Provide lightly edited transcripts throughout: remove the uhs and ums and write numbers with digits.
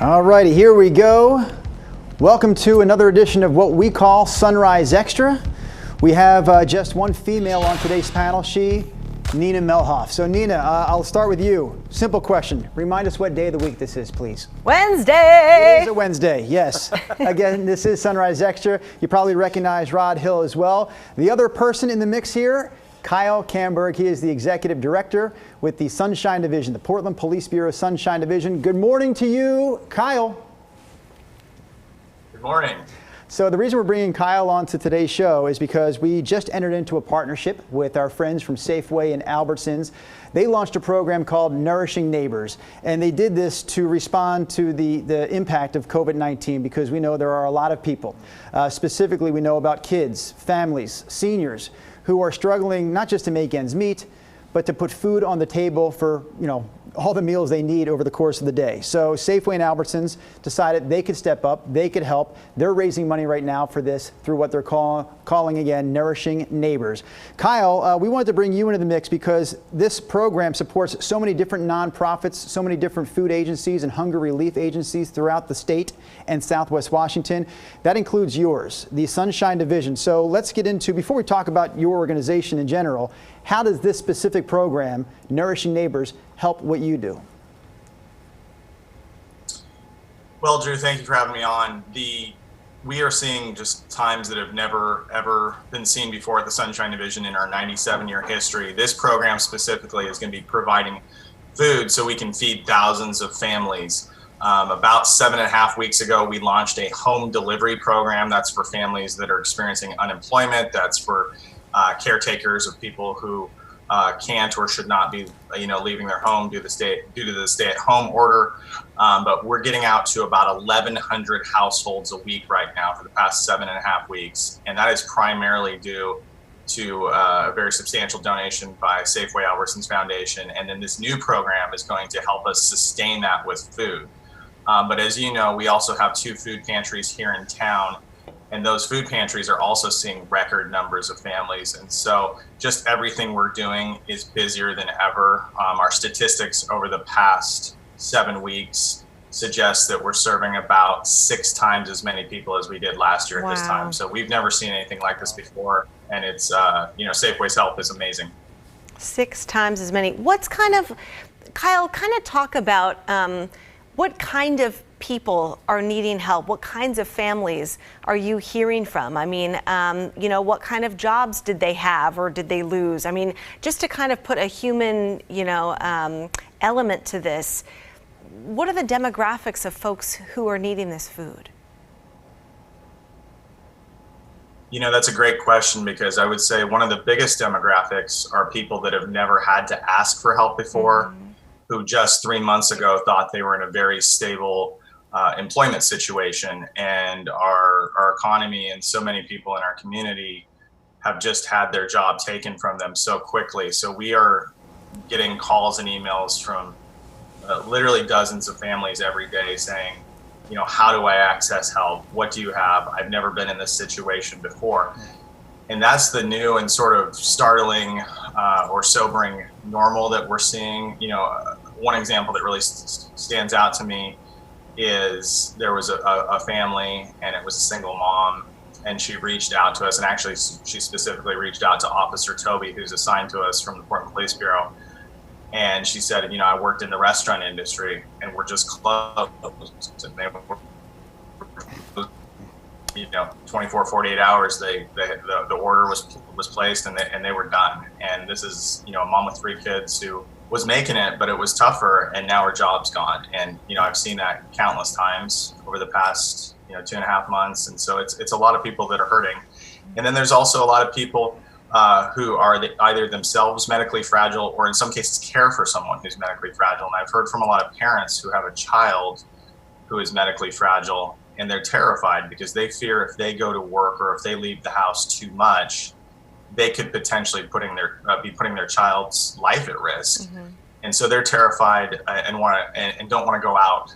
All righty, here we go. Welcome to another edition of what we call Sunrise Extra. We have just one female on today's panel, Nina Melhoff. So Nina, I'll start with you. Simple question. Remind us what day of the week this is, please. Wednesday! It is a Wednesday, yes. Again, this is Sunrise Extra. You probably recognize Rod Hill as well. The other person in the mix here, Kyle Camberg. He is the Executive Director with the Sunshine Division, the Portland Police Bureau Sunshine Division. Good morning to you, Kyle. Good morning. So the reason we're bringing Kyle on to today's show is because we just entered into a partnership with our friends from Safeway and Albertsons. They launched a program called Nourishing Neighbors, and they did this to respond to the impact of COVID-19 because we know there are a lot of people. Specifically, we know about kids, families, seniors who are struggling not just to make ends meet, but to put food on the table for, all the meals they need over the course of the day. So Safeway and Albertsons decided they could step up, they could help. They're raising money right now for this through what they're calling again, Nourishing Neighbors. Kyle, we wanted to bring you into the mix because this program supports so many different nonprofits, so many different food agencies and hunger relief agencies throughout the state and Southwest Washington. That includes yours, the Sunshine Division. So let's get into, before we talk about your organization in general, how does this specific program, Nourishing Neighbors, help what you do? Well, Drew, thank you for having me on. We are seeing just times that have never, ever been seen before at the Sunshine Division in our 97-year history. This program specifically is going to be providing food so we can feed thousands of families. About 7.5 weeks ago, we launched a home delivery program. That's for families that are experiencing unemployment. That's for caretakers of people who can't or should not be, leaving their home due to the stay-at-home order. But we're getting out to about 1,100 households a week right now for the past 7.5 weeks, and that is primarily due to a very substantial donation by Safeway Albertsons Foundation. And then this new program is going to help us sustain that with food. But as you know, we also have 2 food pantries here in town. And those food pantries are also seeing record numbers of families. And so just everything we're doing is busier than ever. Our statistics over the past 7 weeks suggest that we're serving about 6 times as many people as we did last year at this time. So we've never seen anything like this before. And it's, Safeway's help is amazing. 6 times as many. Kyle, talk about what kind of people are needing help? What kinds of families are you hearing from? I mean, what kind of jobs did they have or did they lose? I mean, just to kind of put a human, element to this, what are the demographics of folks who are needing this food? That's a great question, because I would say one of the biggest demographics are people that have never had to ask for help before, who just 3 months ago thought they were in a very stable employment situation, and our economy and so many people in our community have just had their job taken from them so quickly. So we are getting calls and emails from literally dozens of families every day saying, how do I access help? What do you have? I've never been in this situation before. And that's the new and sort of startling or sobering normal that we're seeing. One example that really stands out to me is there was a family, and it was a single mom, and she reached out to us, and actually she specifically reached out to Officer Toby, who's assigned to us from the Portland Police Bureau. And she said, I worked in the restaurant industry and we're just closed. And they were, 24, 48 hours, the order was placed and they were done. And this is, a mom with 3 kids who was making it, but it was tougher, and now her job's gone. And, I've seen that countless times over the past, 2.5 months. And so it's a lot of people that are hurting. And then there's also a lot of people who are either themselves medically fragile, or in some cases care for someone who's medically fragile. And I've heard from a lot of parents who have a child who is medically fragile, and they're terrified because they fear if they go to work or if they leave the house too much, they could potentially be putting their child's life at risk. And so they're terrified and don't want to go out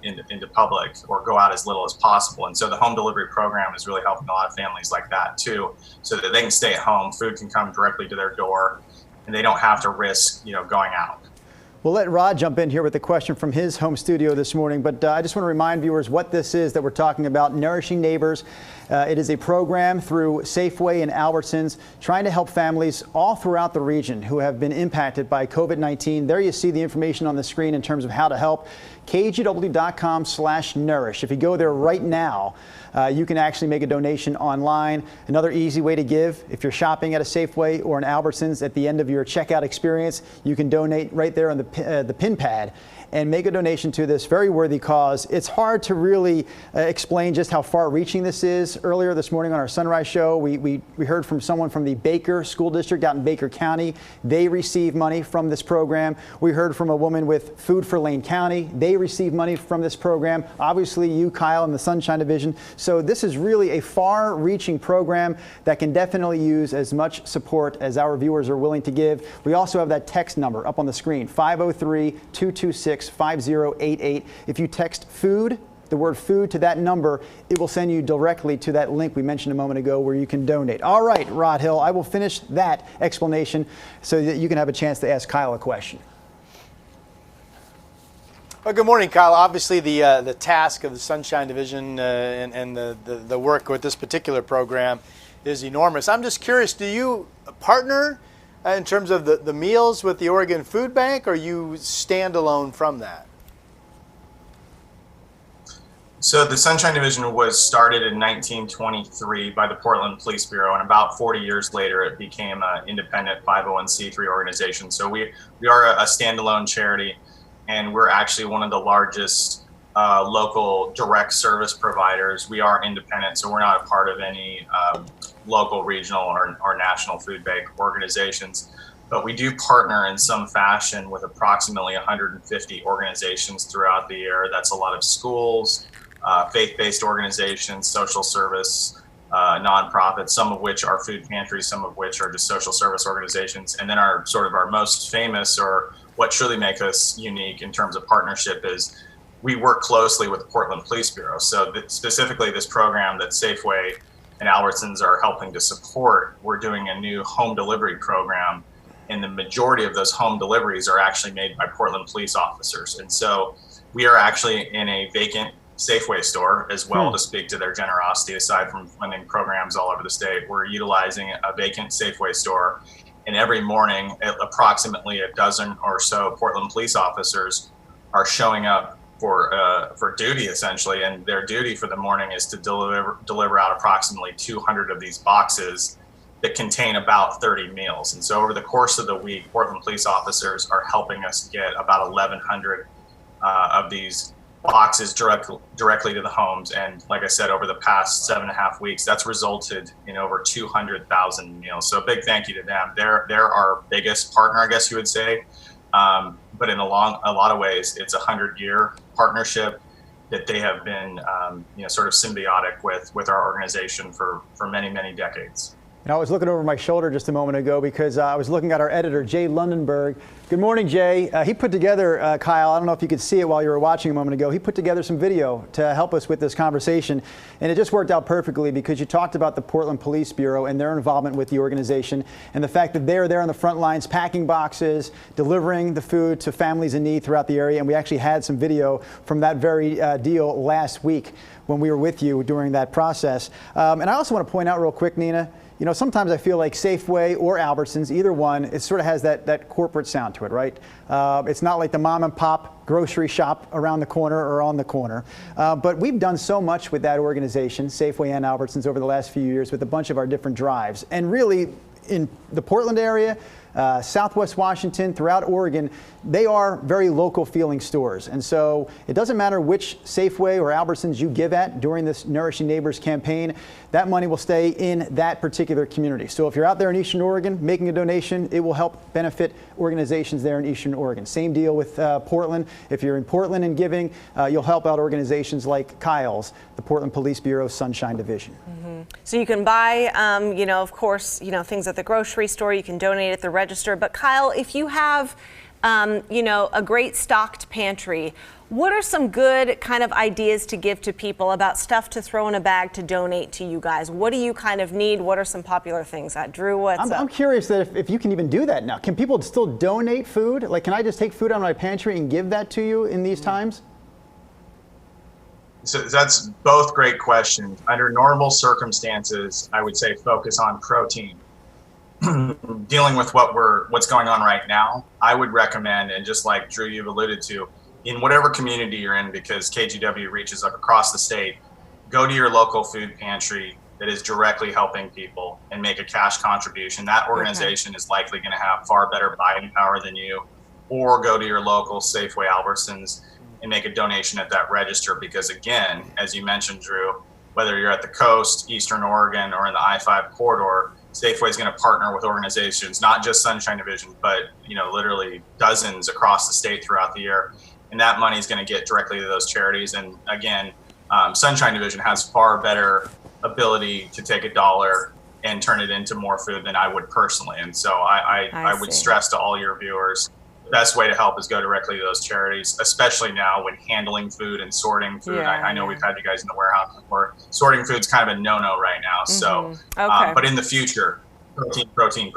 into public, or go out as little as possible. And so the home delivery program is really helping a lot of families like that too, so that they can stay at home, food can come directly to their door, and they don't have to risk, going out. We'll let Rod jump in here with a question from his home studio this morning, but I just want to remind viewers what this is that we're talking about, Nourishing Neighbors. It is a program through Safeway and Albertsons trying to help families all throughout the region who have been impacted by COVID-19. There you see the information on the screen in terms of how to help. KGW.com/nourish. If you go there right now, you can actually make a donation online. Another easy way to give, if you're shopping at a Safeway or an Albertsons at the end of your checkout experience, you can donate right there on the pin pad and make a donation to this very worthy cause. It's hard to really explain just how far-reaching this is. Earlier this morning on our Sunrise Show, we heard from someone from the Baker School District out in Baker County. They receive money from this program. We heard from a woman with Food for Lane County. They receive money from this program. Obviously, you, Kyle, and the Sunshine Division. So this is really a far-reaching program that can definitely use as much support as our viewers are willing to give. We also have that text number up on the screen, 503-226-5088. If you text food, the word food, to that number, it will send you directly to that link we mentioned a moment ago where you can donate. All right, Rod Hill, I will finish that explanation so that you can have a chance to ask Kyle a question. Well, good morning, Kyle. Obviously, the task of the Sunshine Division and the work with this particular program is enormous. I'm just curious, do you partner in terms of the meals with the Oregon Food Bank, or you stand alone from that? So the Sunshine Division was started in 1923 by the Portland Police Bureau, and about 40 years later it became an independent 501c3 organization. So we are a standalone charity, and we're actually one of the largest local direct service providers. We are independent, so we're not a part of any local, regional, or national food bank organizations. But we do partner in some fashion with approximately 150 organizations throughout the year. That's a lot of schools, faith-based organizations, social service, nonprofits, some of which are food pantries, some of which are just social service organizations. And then our most famous, or what truly makes us unique in terms of partnership, is we work closely with the Portland Police Bureau. So specifically this program that Safeway and Albertsons are helping to support, we're doing a new home delivery program, and the majority of those home deliveries are actually made by Portland police officers. And so we are actually in a vacant Safeway store as well, to speak to their generosity. Aside from funding programs all over the state, we're utilizing a vacant Safeway store, and every morning approximately a dozen or so Portland police officers are showing up for duty, essentially, and their duty for the morning is to deliver out approximately 200 of these boxes that contain about 30 meals. And so over the course of the week, Portland police officers are helping us get about 1,100 of these boxes directly to the homes. And like I said, over the past 7.5 weeks, that's resulted in over 200,000 meals. So a big thank you to them. They're our biggest partner, I guess you would say. But in a lot of ways, it's a 100-year partnership that they have been, sort of symbiotic with our organization for many, many decades. And I was looking over my shoulder just a moment ago because I was looking at our editor, Jay Lundenberg. Good morning, Jay. He put together, Kyle, I don't know if you could see it while you were watching a moment ago, he put together some video to help us with this conversation. And it just worked out perfectly because you talked about the Portland Police Bureau and their involvement with the organization, and the fact that they're there on the front lines packing boxes, delivering the food to families in need throughout the area. And we actually had some video from that very deal last week when we were with you during that process. And I also want to point out real quick, Nina, you know, sometimes I feel like Safeway or Albertsons, either one, it sort of has that corporate sound to it, right? It's not like the mom and pop grocery shop around the corner or on the corner. But we've done so much with that organization, Safeway and Albertsons, over the last few years with a bunch of our different drives. And really, in the Portland area, Southwest Washington, throughout Oregon, they are very local feeling stores. And so it doesn't matter which Safeway or Albertsons you give at during this Nourishing Neighbors campaign, that money will stay in that particular community. So if you're out there in Eastern Oregon making a donation, it will help benefit organizations there in Eastern Oregon. Same deal with Portland. If you're in Portland and giving, you'll help out organizations like Kyle's, the Portland Police Bureau Sunshine Division. Mm-hmm. So you can buy, of course, things at the grocery store. You can donate at the register. But Kyle, if you have a great stocked pantry. What are some good kind of ideas to give to people about stuff to throw in a bag to donate to you guys? What do you kind of need? What are some popular things? Drew, what's up? I'm curious that if you can even do that now. Can people still donate food? Like, can I just take food out of my pantry and give that to you in these times? So that's both great questions. Under normal circumstances, I would say focus on protein. Dealing with what's going on right now, I would recommend, and just like Drew, you've alluded to, in whatever community you're in, because KGW reaches up across the state, go to your local food pantry that is directly helping people and make a cash contribution. That organization is likely going to have far better buying power than you. Or go to your local Safeway, Albertsons, and make a donation at that register, because again, as you mentioned, Drew, whether you're at the coast, Eastern Oregon, or in the I-5 corridor, Safeway is going to partner with organizations, not just Sunshine Division, but literally dozens across the state throughout the year. And that money is going to get directly to those charities. And again, Sunshine Division has far better ability to take a dollar and turn it into more food than I would personally. And so I would stress to all your viewers, the best way to help is go directly to those charities, especially now when handling food and sorting food. I know we've had you guys in the warehouse before. Sorting food's kind of a no-no right now. So, but in the future, protein.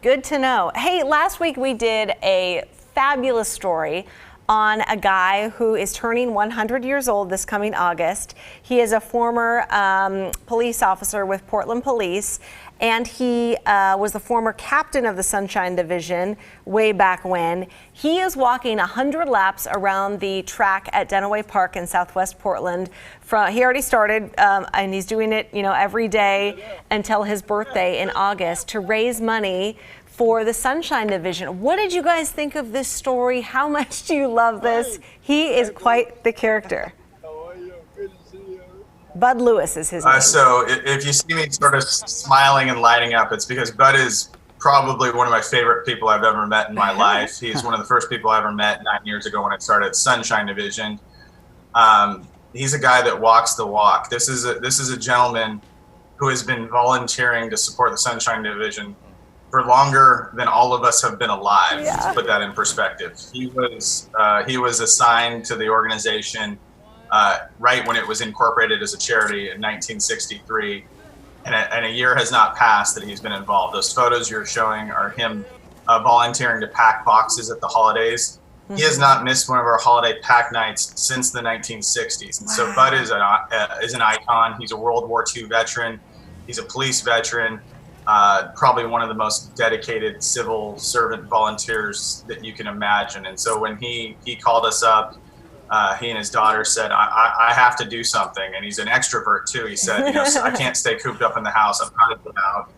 Good to know. Hey, last week we did a fabulous story on a guy who is turning 100 years old this coming August. He is a former police officer with Portland Police, and he was the former captain of the Sunshine Division way back when. He is walking 100 laps around the track at Denaway Park in Southwest Portland. He already started, and he's doing it, every day until his birthday in August to raise money for the Sunshine Division. What did you guys think of this story? How much do you love this? He is quite the character. Bud Lewis is his name. So if you see me sort of smiling and lighting up, it's because Bud is probably one of my favorite people I've ever met in my life. He's one of the first people I ever met 9 years ago when I started Sunshine Division. He's a guy that walks the walk. This is a gentleman who has been volunteering to support the Sunshine Division for longer than all of us have been alive. To put that in perspective, he was assigned to the organization right when it was incorporated as a charity in 1963, and a year has not passed that he's been involved. Those photos you're showing are him volunteering to pack boxes at the holidays. He has not missed one of our holiday pack nights since the 1960s. And so Bud is an icon. He's a World War II veteran. He's a police veteran. Probably one of the most dedicated civil servant volunteers that you can imagine. And so when he called us up, he and his daughter said, I have to do something. And he's an extrovert too. He said, I can't stay cooped up in the house. I'm trying to get out.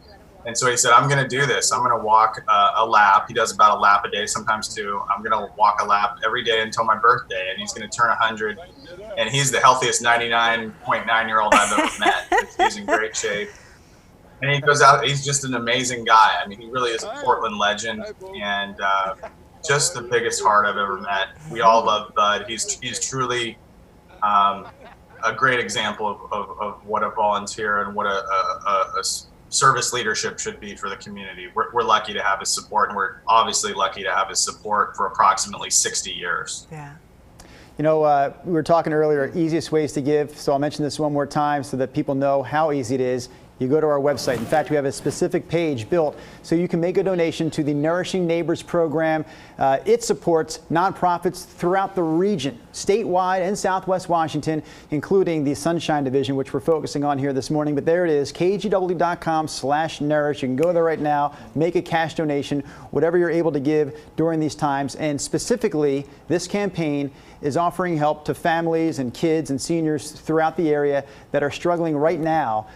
And so he said, I'm going to do this. I'm going to walk a lap. He does about a lap a day, sometimes two. I'm going to walk a lap every day until my birthday. And he's going to turn 100. And he's the healthiest 99.9-year-old I've ever met. He's in great shape. And he goes out, he's just an amazing guy. I mean, he really is a Portland legend, and just the biggest heart I've ever met. We all love Bud. He's truly a great example of what a volunteer and what a service leadership should be for the community. We're lucky to have his support, and we're obviously lucky to have his support for approximately 60 years. Yeah. We were talking earlier, easiest ways to give, so I'll mention this one more time so that people know how easy it is. You go to our website. In fact, we have a specific page built so you can make a donation to the Nourishing Neighbors program. It supports nonprofits throughout the region, statewide and Southwest Washington, including the Sunshine Division, which we're focusing on here this morning. But there it is, kgw.com/nourish. You can go there right now, make a cash donation, whatever you're able to give during these times. And specifically, this campaign is offering help to families and kids and seniors throughout the area that are struggling right now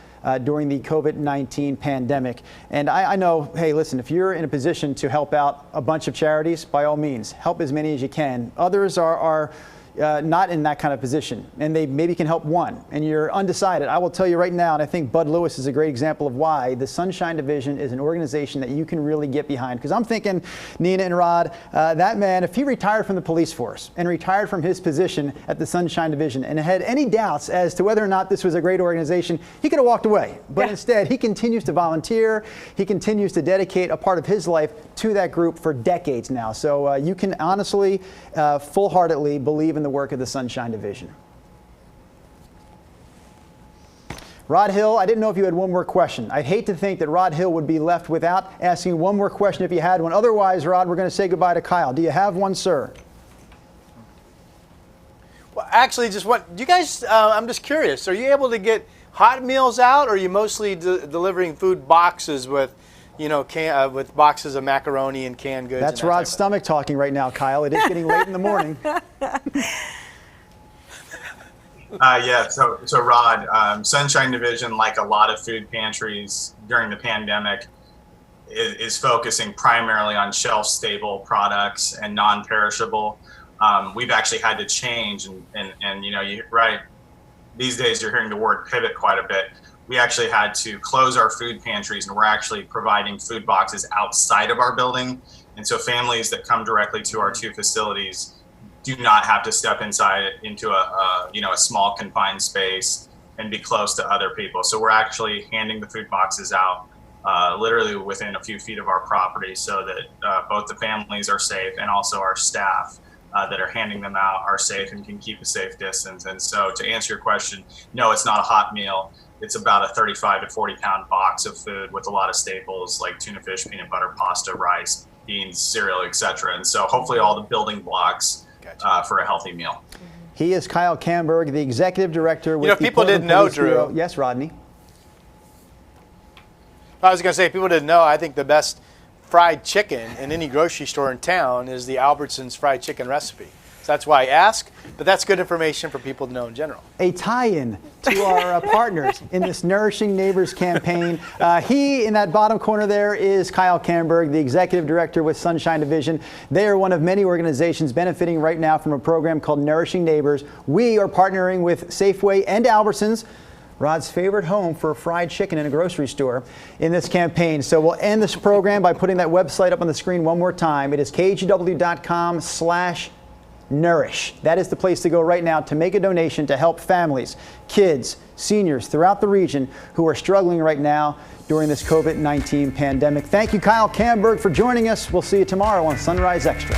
during the COVID-19 pandemic. And I know, hey, listen, if you're in a position to help out a bunch of charities, by all means, help as many as you can. Others are not in that kind of position, and they maybe can help one, and you're undecided, I will tell you right now, and I think Bud Lewis is a great example of why the Sunshine Division is an organization that you can really get behind. Because I'm thinking, Nina and Rod, that man, if he retired from the police force and retired from his position at the Sunshine Division and had any doubts as to whether or not this was a great organization, he could have walked away. But instead, he continues to volunteer. He continues to dedicate a part of his life to that group for decades now. So you can honestly, full-heartedly believe in the work of the Sunshine Division. Rod Hill, I didn't know if you had one more question. I'd hate to think that Rod Hill would be left without asking one more question if you had one. Otherwise, Rod, we're going to say goodbye to Kyle. Do you have one, sir? Well, actually, just what do you guys? I'm just curious. Are you able to get hot meals out, or are you mostly delivering food boxes with, with boxes of macaroni and canned goods? That's Rod's stomach talking right now, Kyle. It is getting late in the morning. Yeah, so Rod, Sunshine Division, like a lot of food pantries during the pandemic, is focusing primarily on shelf-stable products and non-perishable. We've actually had to change, and you're right. These days, you're hearing the word pivot quite a bit. We actually had to close our food pantries, and we're actually providing food boxes outside of our building. And so families that come directly to our two facilities do not have to step into a small confined space and be close to other people. So we're actually handing the food boxes out literally within a few feet of our property, so that both the families are safe and also our staff that are handing them out are safe and can keep a safe distance. And so to answer your question, no, it's not a hot meal. It's about a 35 to 40 pound box of food with a lot of staples like tuna fish, peanut butter, pasta, rice, beans, cereal, etc. And so hopefully all the building blocks for a healthy meal. He is Kyle Camberg, the executive director with the people didn't know, Drew. Bureau. Yes, Rodney. I was going to say, if people didn't know, I think the best fried chicken in any grocery store in town is the Albertsons fried chicken recipe. So that's why I ask, but that's good information for people to know in general. A tie-in to our partners in this Nourishing Neighbors campaign. He, in that bottom corner there, is Kyle Camberg, the executive director with Sunshine Division. They are one of many organizations benefiting right now from a program called Nourishing Neighbors. We are partnering with Safeway and Albertsons, Rod's favorite home for fried chicken in a grocery store, in this campaign. So we'll end this program by putting that website up on the screen one more time. It is kgw.com/nourish. That is the place to go right now to make a donation to help families, kids, seniors throughout the region who are struggling right now during this COVID-19 pandemic. Thank you, Kyle Camberg, for joining us. We'll see you tomorrow on Sunrise Extra.